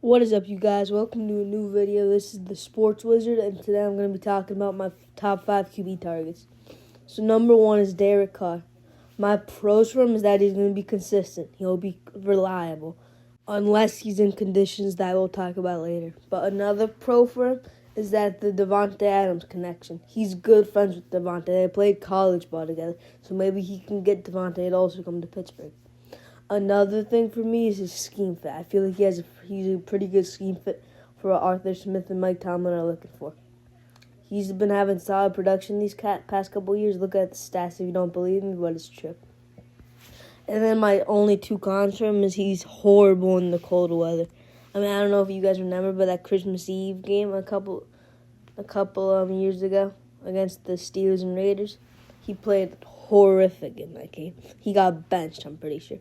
What is up, you guys? Welcome to a new video. This is the Sports Wizard, and today I'm going to be talking about my top 5 QB targets. So number 1 is Derek Carr. My pros for him is that he's going to be consistent. He'll be reliable, unless he's in conditions that we'll talk about later. But another pro for him is that the Davante Adams connection. He's good friends with Davante. They played college ball together, so maybe he can get Davante to also come to Pittsburgh. Another thing for me is his scheme fit. I feel like he's a pretty good scheme fit for what Arthur Smith and Mike Tomlin are looking for. He's been having solid production these past couple years. Look at the stats if you don't believe me, but it's true. And then my only 2 cons for him is he's horrible in the cold weather. I mean, I don't know if you guys remember, but that Christmas Eve game a couple years ago against the Steelers and Raiders, he played horrific in that game. He got benched, I'm pretty sure.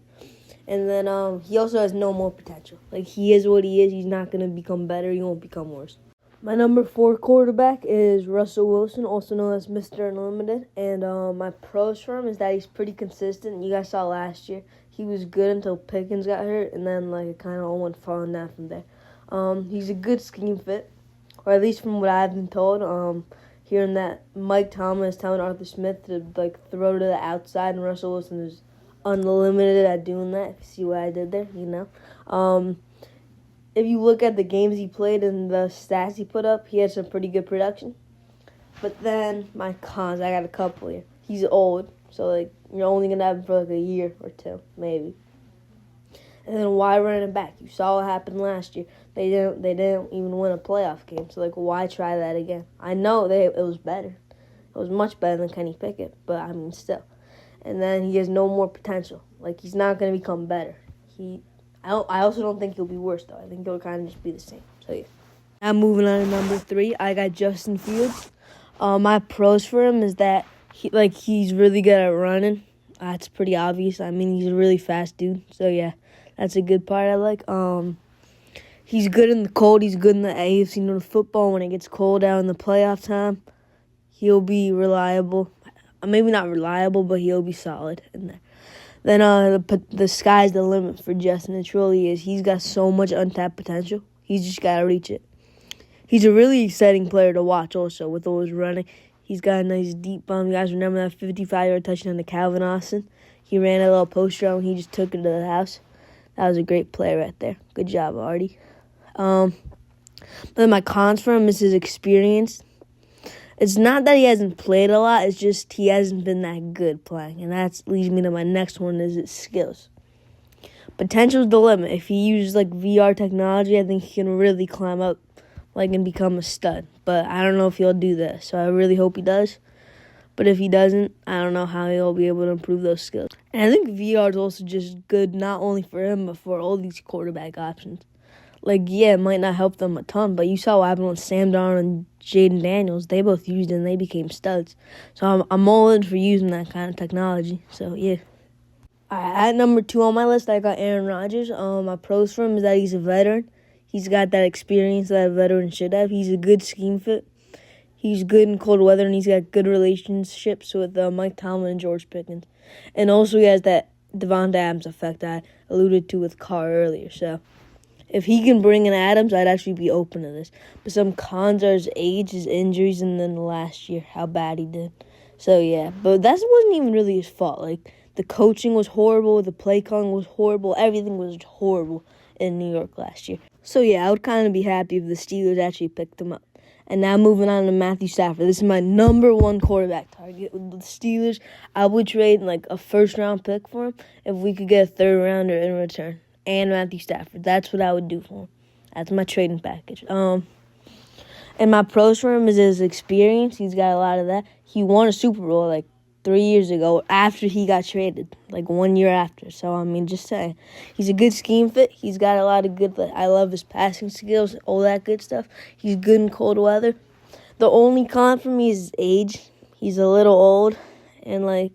And then he also has no more potential. Like, he is what he is. He's not going to become better. He won't become worse. My number 4 quarterback is Russell Wilson, also known as Mr. Unlimited. And my pros for him is that he's pretty consistent. You guys saw last year. He was good until Pickens got hurt, and then it kind of all went falling down from there. He's a good scheme fit, or at least from what I've been told. Hearing that Mike Tomlin is telling Arthur Smith to throw to the outside, and Russell Wilson is unlimited at doing that. If you see what I did there, you know. If you look at the games he played and the stats he put up, he had some pretty good production. But then my cons, I got a couple here. He's old, so you're only gonna have him for a year or 2, maybe. And then why running back? You saw what happened last year. They didn't even win a playoff game. So why try that again? I know it was better. It was much better than Kenny Pickett, but I mean still. And then he has no more potential. He's not going to become better. I also don't think he'll be worse, though. I think he'll kind of just be the same. So, yeah. Now, moving on to number 3, I got Justin Fields. My pros for him is that he's really good at running. That's pretty obvious. I mean, he's a really fast dude. So, yeah, that's a good part I like. He's good in the cold. He's good in the AFC North football. When it gets cold out in the playoff time, he'll be reliable. Maybe not reliable, but he'll be solid in there. Then the sky's the limit for Justin. It truly is. He's got so much untapped potential. He's just got to reach it. He's a really exciting player to watch also with all his running. He's got a nice deep bomb. You guys remember that 55-yard touchdown to Calvin Austin? He ran a little post route and he just took it to the house. That was a great play right there. Good job, Artie. Then my cons for him is his experience. It's not that he hasn't played a lot. It's just he hasn't been that good playing. And that leads me to my next one is his skills. Potential's the limit. If he uses VR technology, I think he can really climb up and become a stud. But I don't know if he'll do that. So I really hope he does. But if he doesn't, I don't know how he'll be able to improve those skills. And I think VR is also just good not only for him, but for all these quarterback options. It might not help them a ton, but you saw what happened with Sam Darnold and Jaden Daniels. They both used it, and they became studs. So I'm all in for using that kind of technology. So, yeah. At number 2 on my list, I got Aaron Rodgers. My pros for him is that he's a veteran. He's got that experience that a veteran should have. He's a good scheme fit. He's good in cold weather, and he's got good relationships with Mike Tomlin and George Pickens. And also he has that Davante Adams effect I alluded to with Carr earlier. So if he can bring in Adams, I'd actually be open to this. But some cons are his age, his injuries, and then the last year, how bad he did. So, yeah. But that wasn't even really his fault. The coaching was horrible. The play calling was horrible. Everything was horrible in New York last year. So, yeah, I would kind of be happy if the Steelers actually picked him up. And now moving on to Matthew Stafford. This is my number 1 quarterback target. With the Steelers, I would trade a first-round pick for him if we could get a third-rounder in return. And Matthew Stafford. That's what I would do for him. That's my trading package. And my pros for him is his experience. He's got a lot of that. He won a Super Bowl 3 years ago after he got traded. 1 year after. So, I mean, just saying. He's a good scheme fit. He's got a lot of good... I love his passing skills, all that good stuff. He's good in cold weather. The only con for me is his age. He's a little old. And,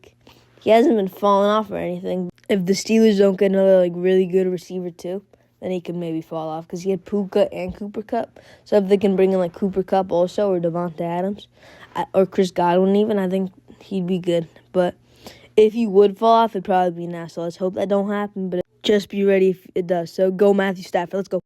he hasn't been falling off or anything. If the Steelers don't get another really good receiver too, then he could maybe fall off because he had Puka and Cooper Kupp. So if they can bring in Cooper Kupp also or Davante Adams or Chris Godwin even, I think he'd be good. But if he would fall off, it'd probably be now. So let's hope that don't happen. But just be ready if it does. So go Matthew Stafford. Let's go.